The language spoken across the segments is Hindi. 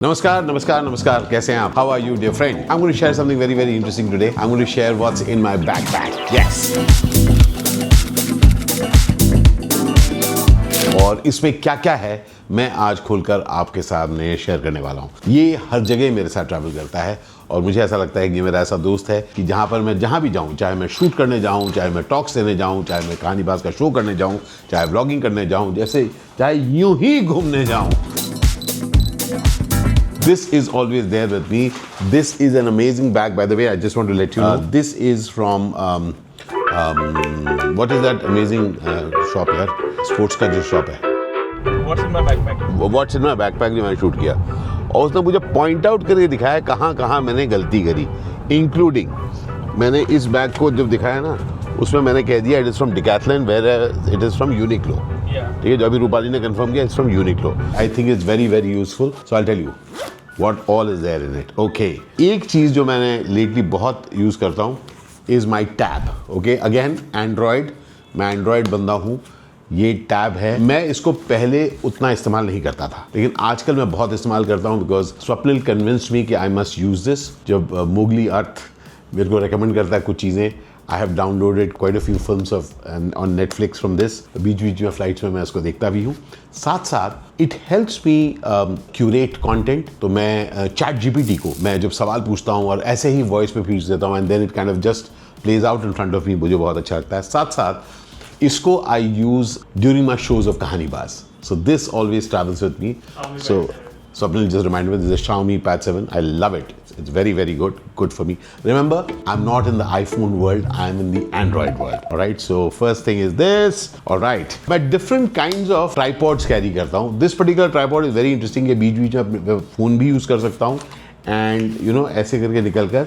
नमस्कार नमस्कार नमस्कार कैसे हैं आप how are you dear friend I am going to share something very very interesting today I am going to share what's in my backpack yes और इसमें क्या क्या है मैं आज खोलकर आपके सामने शेयर करने वाला हूं। ये हर जगह मेरे साथ ट्रैवल करता है और मुझे ऐसा लगता है कि ये मेरा ऐसा दोस्त है कि जहां पर मैं जहां भी जाऊं, चाहे मैं शूट करने जाऊं, चाहे मैं टॉक्स देने जाऊं, चाहे मैं कहानीबाज का शो करने जाऊं, चाहे व्लॉगिंग करने जाऊं, जैसे चाहे यूं ही घूमने जाऊं, this is always there with me. This is an amazing bag, by the way. I just want to let you know. This is from what is that amazing shop here? Sports का जो shop है. What's in my backpack? What's in my backpack जो मैंने शूट किया और उसने मुझे पॉइंट आउट करके दिखाया कहाँ कहाँ मैंने गलती करी, इंक्लूडिंग मैंने इस बैग को जब दिखाया ना उसमें मैंने कह दिया it is from Decathlon where it is from Uniqlo. ठीक है, जो अभी रूपाली ने कंफर्म किया it's from Uniqlo. I think it's very very useful, so I tell you what all is there in it. Okay, एक चीज़ जो मैंने लेटली बहुत यूज़ करता हूँ is my tab. Okay, again Android, मैं एंड्रॉयड बंदा हूँ. ये टैब है, मैं इसको पहले उतना इस्तेमाल नहीं करता था लेकिन आजकल मैं बहुत इस्तेमाल करता हूँ बिकॉज स्वप्निल कन्विंस्ड मी कि आई मस्ट यूज़ दिस. जब मोगली अर्थ मेरे को रेकमेंड करता है कुछ चीज़ें, I have downloaded quite a few films on Netflix from this. बीच बीच में फ्लाइट्स में मैं इसको देखता भी हूँ. साथ साथ it helps me curate content. तो मैं चैट जीपीटी को मैं जब सवाल पूछता हूँ और ऐसे ही वॉइस पे पूछ देता हूँ and then it kind of just plays out in front of me. मुझे बहुत अच्छा लगता है. साथ साथ इसको I use during my shows of कहानीबाज. So this always travels with me. So Swapnil just reminded me, this is a Xiaomi Pad 7. I love it. It's very, very good for me. Remember, I'm not in the iPhone world, I'm in the Android world. Alright, so first thing is this. Alright, मैं different kinds of tripods carry करता हूँ. This particular tripod is very interesting. ये बीच बीच में फ़ोन भी यूज़ कर सकता हूँ. And you know ऐसे करके निकल कर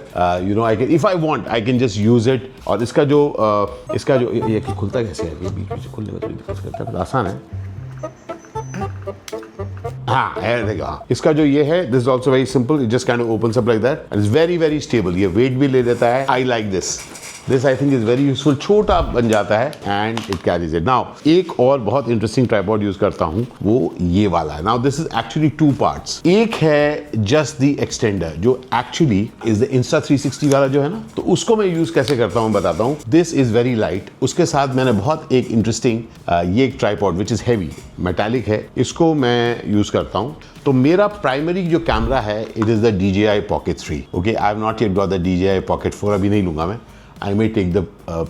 you know I can, if I want I can just use it. और इसका जो ये खुलता कैसे है, ये बीच बीच खुलने में थोड़ी दिक्कत करता है, आसान है. हाँ, देखा इसका जो ये है, this is also very simple. It just kind of opens up like that and is very very stable. ये वेट भी ले लेता है. I like this. This I think is very useful. छोटा बन जाता है and it carries it. Now एक और बहुत इंटरेस्टिंग ट्राइपॉड यूज करता हूँ, वो ये वाला है. Now this is actually two parts. एक है जस्ट द एक्सटेंडर जो एक्चुअली इज द इंस्टा 360 वाला जो है ना, तो उसको मैं यूज कैसे करता हूँ बताता हूँ. This is very light. उसके साथ मैंने बहुत एक इंटरेस्टिंग ये एक tripod which is heavy metallic है, इसको मैं यूज करता हूँ. तो मेरा प्राइमरी जो कैमरा है it is the DJI Pocket 3. Okay, I have not yet got the DJI Pocket 4. अभी नहीं लूंगा मैं. I may take the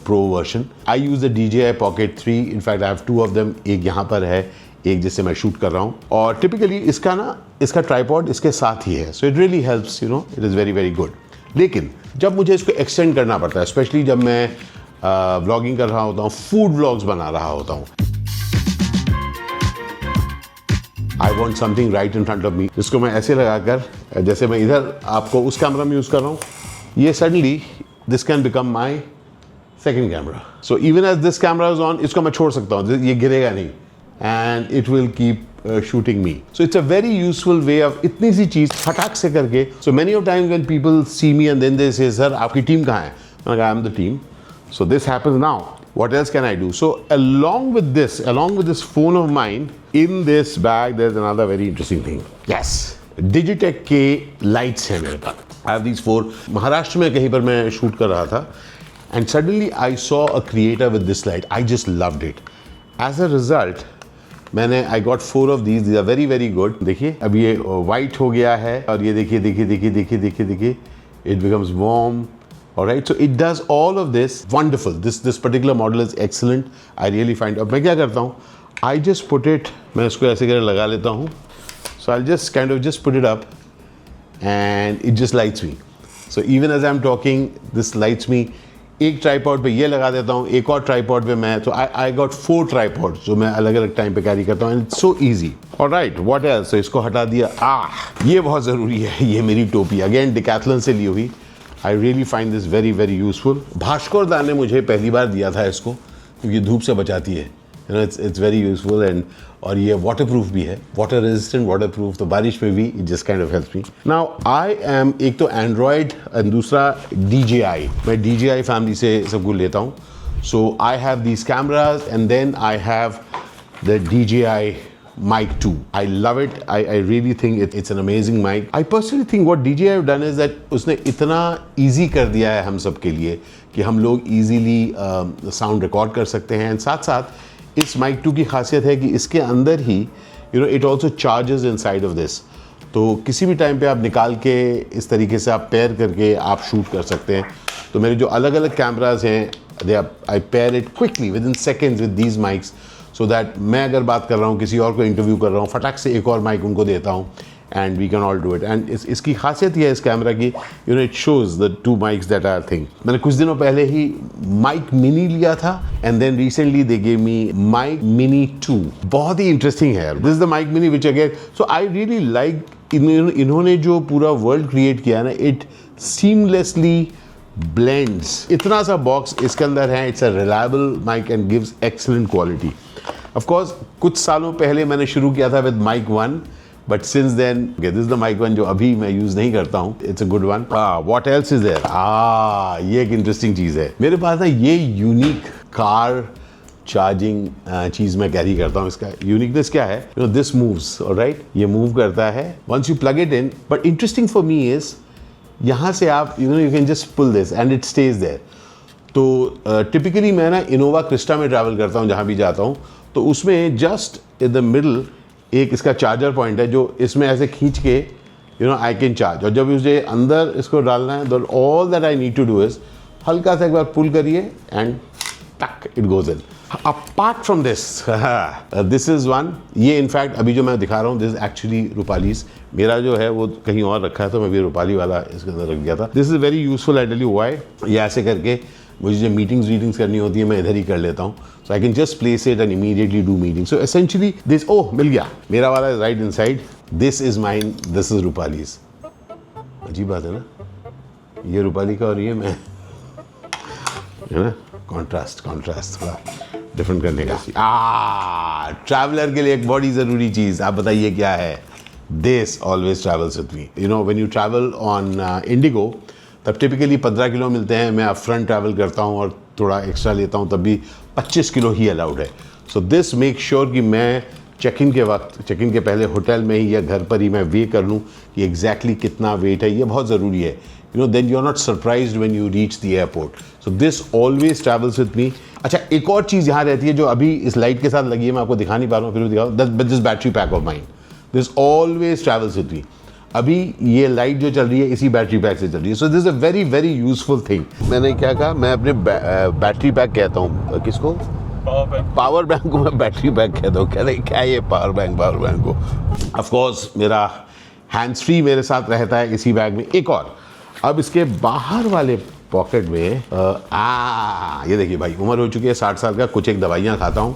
Pro version. I use the DJI Pocket 3. In fact, I have two of them. एक यहाँ पर है, एक जिससे मैं शूट कर रहा हूँ. और टिपिकली इसका ट्राइपॉड इसके साथ ही है. So it really helps, you know. It is very very good. लेकिन जब मुझे इसको एक्सटेंड करना पड़ता है, स्पेशली जब मैं व्लॉगिंग कर रहा होता हूँ, फूड व्लॉग्स बना रहा होता हूँ, I want something right in front of me. जिसको मैं ऐसे लगाकर, जैसे मैं इधर आपको उस कैमरा में यूज़ कर रहा हूँ, ये suddenly this can become my second camera. So even as this camera is on, इसको मैं छोड़ सकता हूँ, ये गिरेगा नहीं and it will keep shooting me. So it's a very useful way of इतनी सी चीज़ फटाक से करके. So many of times when people see me and then they say, sir आपकी टीम कहाँ है? मैं कहा, I'm the team. So this happens now. What else can I do? So along with this phone of mine, in this bag there's another very interesting thing. Yes, Digitech के lights हैं मेरे पास. I have these 4. महाराष्ट्र में कहीं पर मैं शूट कर रहा था and suddenly I saw a creator with this light. I just loved it. As a result, I got 4 of these. These are very very good. देखिए अब ये white हो गया है और ये देखिए it becomes warm. Alright, so it does all of this. Wonderful. This particular model is excellent. I really find. अब मैं क्या करता हूँ? I just put it. मैं इसको ऐसे करके लगा लेता हूँ. So I'll just kind of just put it up. And it just lights me. So even as I'm talking, this lights me. एक ट्राइपॉड पे ये लगा देता हूँ, एक और ट्राइपॉड पे मैं, तो I got 4 ट्राइपॉड्स जो मैं अलग अलग टाइम पे कैरी करता हूँ. It's so easy. Alright, what else? So इसको हटा दिया. ये बहुत ज़रूरी है. ये मेरी टोपी अगेन डिकैथलन से ली हुई. I really find this very very useful. Bhaskar दा ने मुझे पहली बार दिया था इसको क्योंकि धूप से बचाती है. You know, it's very useful and और ये waterproof भी है, water resistant, waterproof. तो बारिश में भी it just kind of helps me. Now I am एक तो Android और दूसरा DJI. मैं DJI family से सब कुछ लेता हूँ. So I have these cameras and then I have the DJI Mic 2. I love it. I really think it's an amazing mic. I personally think what DJI have done is that उसने इतना easy कर दिया है हम सब के लिए कि हम लोग easily sound record कर सकते हैं, and साथ साथ इस Mic 2 की खासियत है कि इसके अंदर ही it also charges inside of this. तो किसी भी टाइम पे आप निकाल के इस तरीके से आप पेयर करके आप शूट कर सकते हैं. तो मेरे जो अलग अलग कैमराज हैं I pair it quickly within seconds with these mics so that मैं अगर बात कर रहा हूँ, किसी और को इंटरव्यू कर रहा हूँ, फटाक से एक और माइक उनको देता हूँ and we can all do it. And इसकी खासियत यह है इस कैमरा की, it shows the two mics that are thing. मैंने कुछ दिनों पहले ही mic mini लिया था and then recently they gave me mic mini 2. बहुत ही इंटरेस्टिंग है. This is the mic mini which again, so I really like इन्होंने जो पूरा वर्ल्ड क्रिएट किया है ना, it seamlessly blends. इतना सा बॉक्स इसके अंदर है. It's a reliable mic and gives excellent quality. Of course, कुछ सालों पहले मैंने शुरू किया था with mic 1, but since then, okay, this is the mic 1 जो अभी मैं यूज़ नहीं करता हूँ. It's a good one. What else is there? ये एक इंटरेस्टिंग चीज़ है. मेरे पास ना ये यूनिक कार चार्जिंग चीज़ मैं कैरी करता हूँ. इसका यूनिकनेस क्या है? दिस मूव्स, ऑलराइट, ये मूव करता है once you plug it in. But interesting for me is यहाँ से आप you can just pull this and it stays there. तो टिपिकली मैं ना इनोवा क्रिस्टा में ट्रैवल करता हूँ जहाँ भी जाता हूँ, तो उसमें जस्ट इन द मिडल एक इसका चार्जर पॉइंट है जो इसमें ऐसे खींच के आई कैन चार्ज. और जब मुझे अंदर इसको डालना है, तो all that I need to do is हल्का सा एक बार पुल करिए and tuck it goes in. Apart from this, this is one. ये इनफैक्ट अभी जो मैं दिखा रहा हूँ, दिस इज एक्चुअली रूपालीज. मेरा जो है वो कहीं और रखा है, तो मैं भी रूपाली वाला इसके अंदर रख गया था. This is very useful. I tell you why. ये ऐसे करके मुझे जो मीटिंग्स करनी होती है, मैं इधर ही कर लेता हूँ. So I can just place it and immediately do meeting. So essentially this, मिल गया. मेरा वाला is right inside. This is mine, this is Rupali's. अजीब बात है ना, ये रूपाली का और ये मैं, है ना, कॉन्ट्रास्ट थोड़ा डिफरेंट करने का. ट्रैवलर के लिए एक बड़ी ज़रूरी चीज़, आप बताइए क्या है? This always travels with me. When you travel on Indigo, तब टिपिकली 15 किलो मिलते हैं. मैं अप फ्रंट ट्रैवल करता हूँ और थोड़ा एक्स्ट्रा लेता हूँ, तब भी 25 किलो ही अलाउड है. सो दिस मेक श्योर कि मैं चेक इन के पहले होटल में ही या घर पर ही मैं वे कर लूँ कि एग्जैक्टली कितना वेट है. ये बहुत ज़रूरी है. then you're not surprised when you reach the airport. So this always travels with me. अच्छा, एक और चीज़ यहाँ रहती है जो अभी इस लाइट के साथ लगी है, मैं आपको दिखा नहीं पा रहा हूँ, फिर दिखाओ. This battery pack of mine, this always travels with me. अभी ये लाइट जो चल रही है इसी बैटरी पैक से चल रही है. सो this is a very very useful thing. मैंने क्या कहा, मैं अपने बैटरी पैक कहता हूँ. किसको? पावर बैंक को मैं बैटरी पैक कहता हूँ. कहते क्या ये पावर बैंक को. ऑफकोर्स मेरा हैंड्स फ्री मेरे साथ रहता है इसी बैग में. एक और, अब इसके बाहर वाले पॉकेट में ये देखिए भाई, उम्र हो चुकी है 60 साल का. कुछ एक दवाइयाँ खाता हूँ,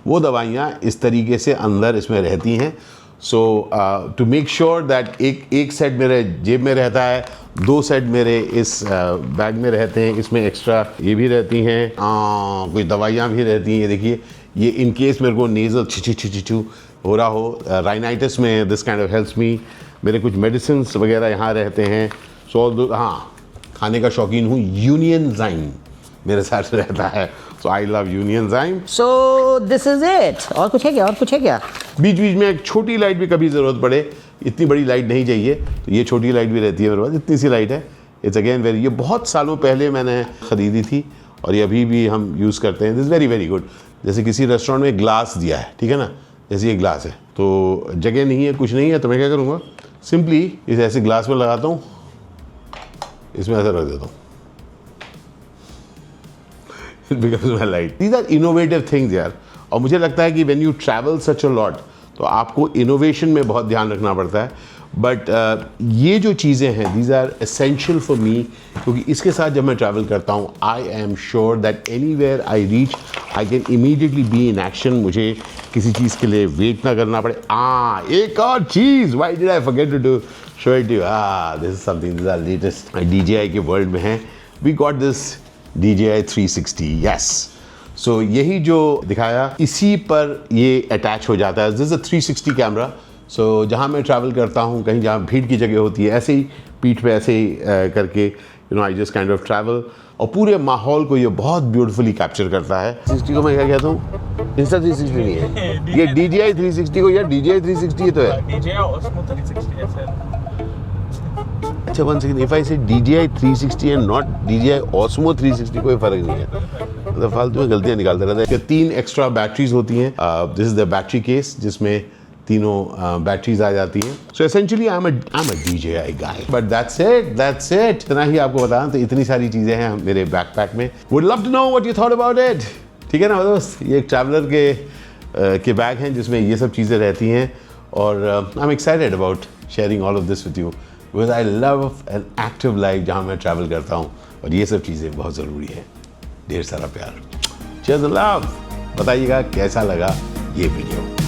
वो दवाइयाँ इस तरीके से अंदर इसमें रहती हैं. सो टू मेक श्योर दैट एक सेट मेरे जेब में रहता है, 2 सेट मेरे इस बैग में रहते हैं. इसमें एक्स्ट्रा ये भी रहती हैं, कुछ दवाइयाँ भी रहती हैं. ये देखिए, ये इन केस मेरे को नेज़ल छिछू हो रहा हो, राइनाइटिस में, this kind of helps me. मेरे कुछ मेडिसिन वगैरह यहाँ रहते हैं. सो खाने का शौकीन हूँ. यूनियनजाइम मेरे साथ रहता है. So I love union gym. So this is it. और कुछ है क्या? बीच में एक छोटी लाइट भी कभी ज़रूरत पड़े, इतनी बड़ी लाइट नहीं चाहिए, तो ये छोटी लाइट भी रहती है मेरे पास. इतनी सी लाइट है. इट्स अगेन वेरी, ये बहुत सालों पहले मैंने ख़रीदी थी और ये अभी भी हम यूज़ करते हैं. This very very good. जैसे किसी रेस्टोरेंट में ग्लास दिया है, ठीक है ना, जैसे ये ग्लास है, तो जगह नहीं है, कुछ नहीं है, तो मैं क्या करूँगा, सिंपली इसे ऐसे ग्लास में लगाता हूँ, इसमें ऐसा रख देता हूँ. It becomes my light. These are innovative things यार. और मुझे लगता है कि when you travel such a lot, तो आपको इनोवेशन में बहुत ध्यान रखना पड़ता है. बट ये जो चीज़ें हैं, these are essential for me, क्योंकि इसके साथ जब मैं ट्रैवल करता हूँ, I am sure that anywhere I reach, I can immediately be in action. मुझे किसी चीज़ के लिए वेट ना करना पड़े. एक और चीज़, why did I forget to show it to you? This is something, this is our latest DJI के वर्ल्ड में है. We got this DJI 360, yes. So यही जो दिखाया, इसी पर ये अटैच हो जाता है. This is a 360 camera. So जहाँ मैं ट्रैवल करता हूँ, कहीं जहाँ भीड़ की जगह होती है, ऐसे ही पीठ पे ऐसे ही करके I just kind of travel, और पूरे माहौल को ये बहुत ब्यूटीफुली कैप्चर करता है। 360 को मैं क्या कहता हूँ, इंस्टा 360 नहीं है ये, DJI 360 को यार, DJI 360 तो है। DJI Osmo 360 है सर। अच्छा, 1 सेकंड, इफ आई से DJI 360 and not DJI Osmo 360 कोई फर्क नहीं है, मतलब फालतू में गलतियाँ निकालते रहते हैं। 3 एक्स्ट्रा बैटरीज होती हैं, this is the battery case जिसमें तीनों बैटरीज आ जाती हैं। So essentially I am a DJI guy, but that's it. इतना ही आपको बताना, तो इतनी सारी चीज़ें हैं मेरे बैकपैक में। Would love to know what you thought about it. ठीक है ना दोस्त, ये एक ट्रैवलर के बैग हैं जिसमें ये सब चीज़ें रहती हैं, और I am excited about sharing all of this with you, because I love an active life जहाँ मैं ट्रैवल करता हूँ, और ये सब चीज़ें बहुत ज़रूरी है। ढेर सारा प्यार, चीयर्स लव। बताइएगा कैसा लगा ये वीडियो।